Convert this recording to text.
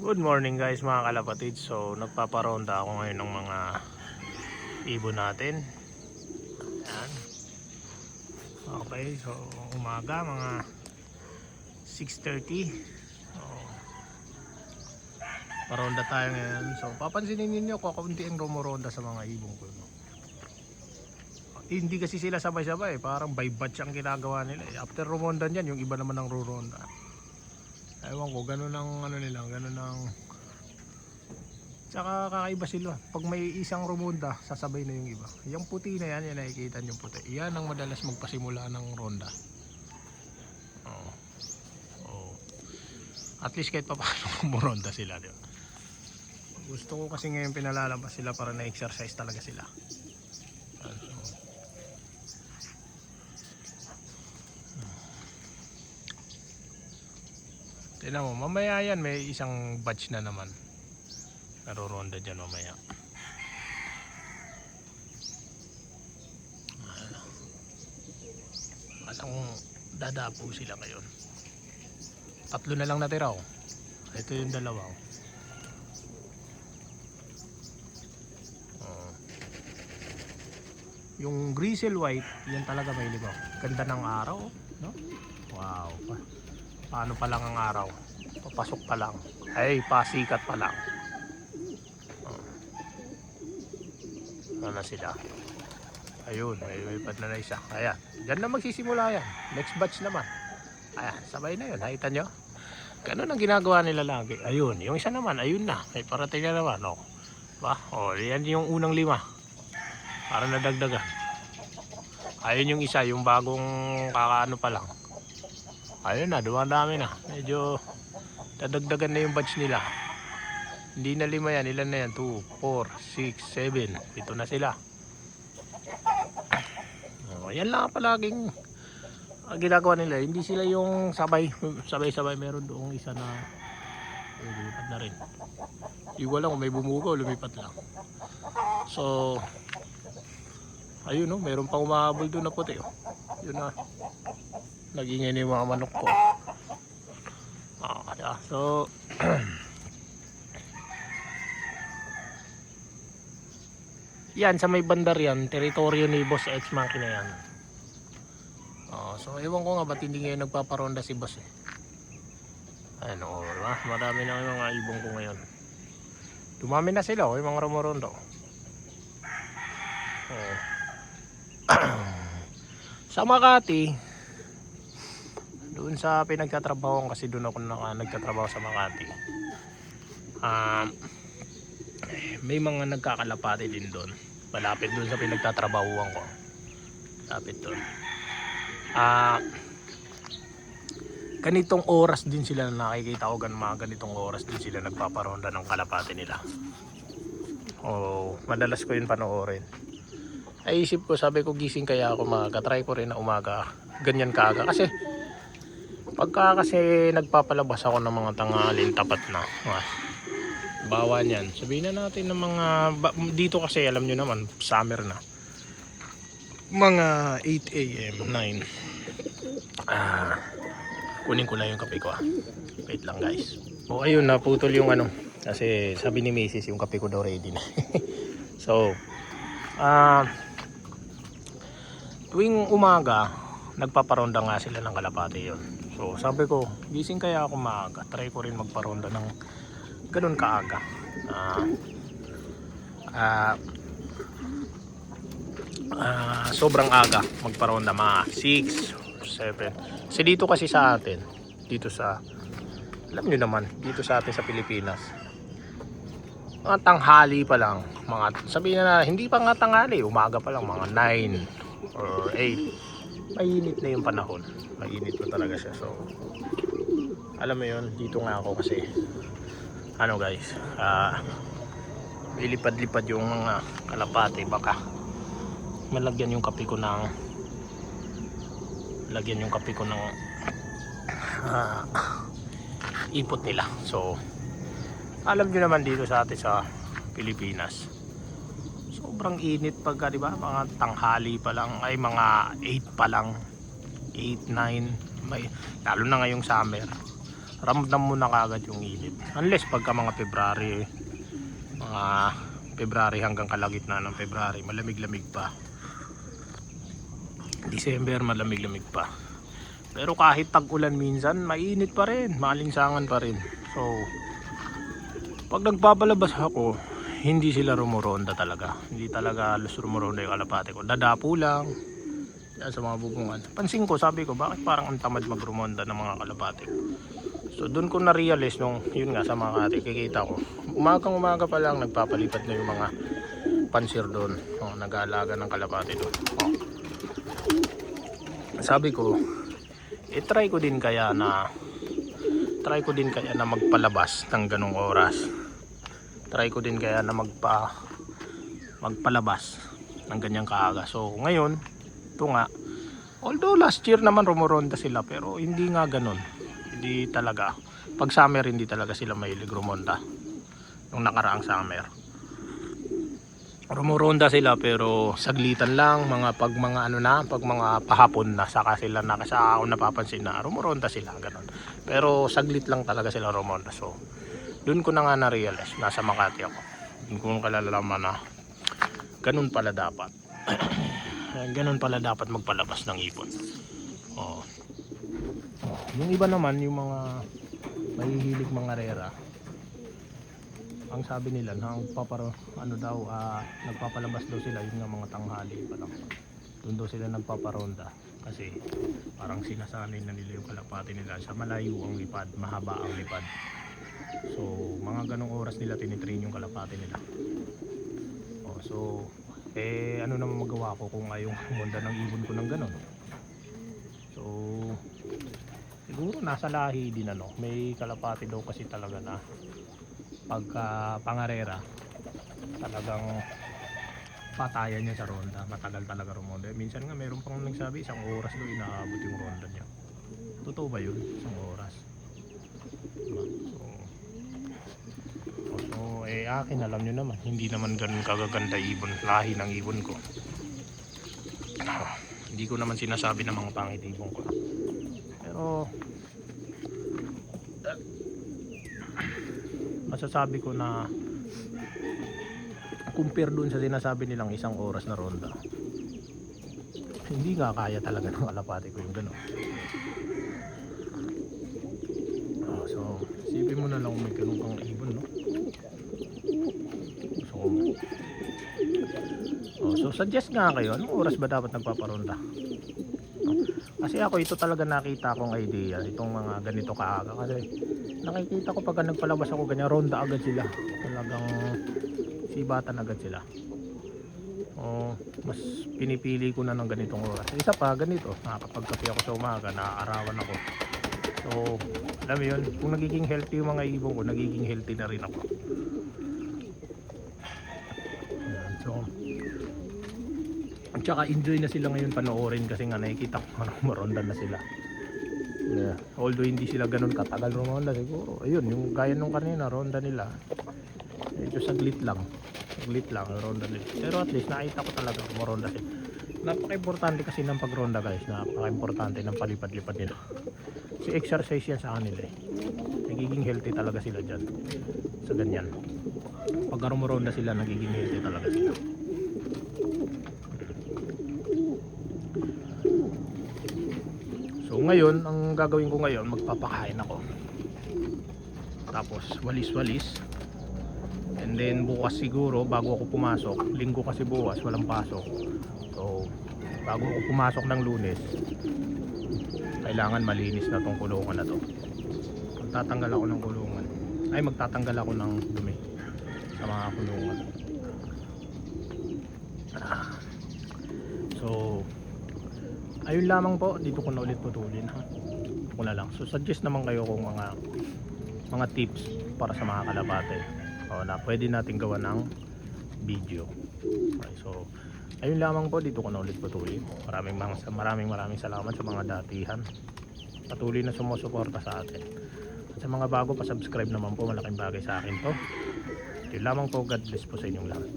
Good morning guys mga kalapatid. So nagpaparonda ako ngayon ng mga ibon natin. Ayan. Okay, so umaga mga 6:30. So, paronda tayo ngayon. So papansinin niyo kakaunti ang rumoronda sa mga ibon ko. Hindi kasi sila sabay-sabay, parang by batch ang ginagawa nila. After rumonda niyan, yung iba naman ang ruronda. Ewan ko, ganun ang ano nila, ganun ang. Tsaka kakaiba sila. Pag may isang rumonda, sasabay na yung iba. Yung puti na yan, yan nakikita yung puti. Yan ang madalas magpasimula ng ronda. Oo. Oo. At least kahit pa paano kumuronda sila. Diba? Gusto ko kasi ngayon pinalalabas sila para na-exercise talaga sila. Tignan mo, mamaya yan may isang batch na naman. Naroronda dyan mamaya. Alang dadapo sila ngayon. Tatlo na lang natira oh. Ito yung dalawa oh. Yung grizzle white, yan talaga may ligaw. Ganda ng araw oh, no? Wow. Paano pa lang ang araw? Papasok pa lang. Ay, pasikat pa lang. Ano na sila? Ayun, may pad na isa. Ayan, dyan na magsisimula yan. Next batch naman. Ayan, sabay na yun. Nakita nyo? Ganun ang ginagawa nila lagi. Ayun, yung isa naman, ayun na. May parating na naman. O, ba? O, yan yung unang 5. Para nadagdagan. Ayun yung isa, yung bagong kakaano pa lang. Ayun na, dumadami na. Medyo dadagdagan na yung batch nila. Hindi na 5 yan, ilan na yan? 2, 4, 6, 7. 7 na sila. Yan lang palaging ginagawa nila. Hindi sila yung sabay-sabay. Meron doong isa na lumipat na rin. Iwan lang kung may bumuga o lumipat lang. So ayun no, meron pang umahabol doon na puti oh. Yun na. Nagingay na yung mga manok ko. So yan sa may bandar yan, teritoryo ni Boss X Monkey na yan. So ewan ko nga ba't hindi ngayon nagpaparonda si Boss eh. Ayan o, diba? Marami na yung mga ibong ko ngayon. Dumami na sila o, yung mga rumorondo. Sa Makati, doon sa pinagtatrabaho kasi doon ako nagtatrabaho sa Makati. May mga nagkakalapati din doon. Malapit doon sa pinagtatrabahuan ko. Malapit doon. Ganitong oras din sila na nakikita ko mga ganitong oras din sila nagpaparonda ng kalapati nila. Madalas ko yun panoorin. Ay isip ko, sabi ko gising kaya ako try ko rin na umaga ganyan kaaga kasi pagka kasi nagpapalabas ako ng mga tanghalin tapat na bawa niyan, sabihin na natin ng mga dito kasi alam nyo naman summer na mga 8 AM 9. Kunin ko lang yung kape ko wait lang guys. Ayun, naputol yung kasi sabi ni Mrs. yung kape ko daw ready na. So tuwing umaga nagpaparonda nga sila ng kalapati yon. So sabi ko gising kaya ako maaga, try ko rin magparonda ng ganun kaaga. Sobrang aga magparonda mga 6, 7. Kasi dito kasi sa atin, dito sa alam nyo naman, dito sa atin sa Pilipinas, mga tanghali pa lang, mga sabihin na hindi pa nga tanghali, umaga pa lang mga 9 or 8. Mainit na yung panahon, mainit pa talaga siya. So alam mo yun, dito nga ako kasi guys, ilipad-lipad yung mga kalapati, baka malagyan yung kape ko ng ipot nila. So alam nyo naman dito sa atin sa Pilipinas sobrang init pagka diba mga tanghali pa lang, ay mga 8 pa lang, 8, 9 may, lalo na ngayong summer. ramdam mo na kagad yung init. Unless pagka mga February hanggang kalagitnaan ng February, malamig-lamig pa. December, malamig-lamig pa. Pero kahit tag-ulan minsan, mainit pa rin, maalinsangan pa rin. So, pag nagpapalabas ako, hindi sila rumuronda talaga. Hindi talaga halos rumuronda yung kalapate ko. Dadapo lang yan sa mga bubungan. Pansin ko, sabi ko, bakit parang ang tamad magrumonda ng mga kalapate ko? So doon ko na-realize nung yun nga sa mga kati, kikita ko. Umaga pa lang nagpapalipat na yung mga pansir doon. Nag-aalaga ng kalapate doon. Sabi ko, try ko din kaya na magpalabas ng ganong oras. Try ko din kaya na magpalabas ng ganyang kaaga. So ngayon, ito nga, although last year naman rumuronda sila, pero hindi nga ganon. Hindi talaga, pag summer hindi talaga sila mahilig rumonda. Nung nakaraang summer rumuronda sila, pero saglitan lang, pag mga pahapon na, saka ako napapansin na rumuronda sila ganon. Pero saglit lang talaga sila rumonda. So doon ko na nga na-realize, nasa Makati ako, doon ko kalalaman na ganun pala dapat. Ganun pala dapat magpalabas ng ipon. Yung iba naman, yung mga mahihilig mga rera, ang sabi nila nagpapalabas daw sila yung mga tanghali pa lang. Doon daw sila nagpaparonda kasi parang sinasanay na nila yung kalapati nila sa malayo ang lipad, mahaba ang lipad. So mga ganong oras nila tinitrain yung kalapati nila. So ano naman magawa ko kung ayong humunda ng ibon ko ng ganon. So siguro nasa lahi din may kalapati daw kasi talaga na pagka pangarera talagang patayan niya sa ronda, matagal talaga rumonda. Minsan nga mayroon pang nagsabi isang oras daw inaabot yung ronda niya. Totoo ba yun? Isang oras? Diba? So akin alam nyo naman, hindi naman ganun kagaganda ibon, lahi ng ibon ko. Hindi ko naman sinasabi na mga pangit ibon ko, pero masasabi ko na compare doon sa sinasabi nilang isang oras na ronda, hindi nga kaya talaga ng kalapati ko yung gano'n. So isipin mo na lang may ganun kang ibon, no? So suggest nga kayo, anong oras ba dapat nagpaparonda? Kasi ako, ito talaga nakita kong idea, itong mga ganito kaaga. Kasi nakikita ko pagka nagpalabas ako ganyan, ronda agad sila. Talagang sibatan agad sila. Mas pinipili ko na ng ganitong oras. Isa pa, ganito, nakakapagkape ako sa umaga, naaarawan ako. So alam mo yun, kung nagiging healthy yung mga ibon ko, nagiging healthy na rin ako. So at saka enjoy na sila ngayon panoorin kasi nga nakikita ko maronda na sila. Although hindi sila ganun katagal rumonda siguro. Ayun, yung gaya nung kanina, ronda nila medyo saglit lang ronda nila. Pero at least nakita ko talaga maronda sila. Napaka-importante kasi ng pagronda guys, napaka-importante ng palipad-lipad nila. Si exercise yan sa kanila nagiging healthy talaga sila dyan sa ganyan. Pag rumoronda sila, nagiging healthy talaga sila. So ngayon, ang gagawin ko ngayon, magpapakain ako. Tapos walis-walis. And then bukas siguro, bago ako pumasok, linggo kasi bukas, walang pasok. So bago ako pumasok ng Lunes, kailangan malinis na tong kulungan na to. Magtatanggal ako ng kulungan. Magtatanggal ako ng dumi sa mga kulungan. So ayun lamang po, dito ko na ulit putulin ha. Ito ko na lang. So suggest naman kayo kung mga tips para sa mga kalapate na pwede natin gawa ng video. Okay, so ayun lamang po, dito ko na ulit putulin. Maraming salamat sa mga datihan. Patuloy na sumusuporta sa atin. At sa mga bago pa subscribe naman po, malaking bagay sa akin to. Yun lamang po, God bless po sa inyong lahat.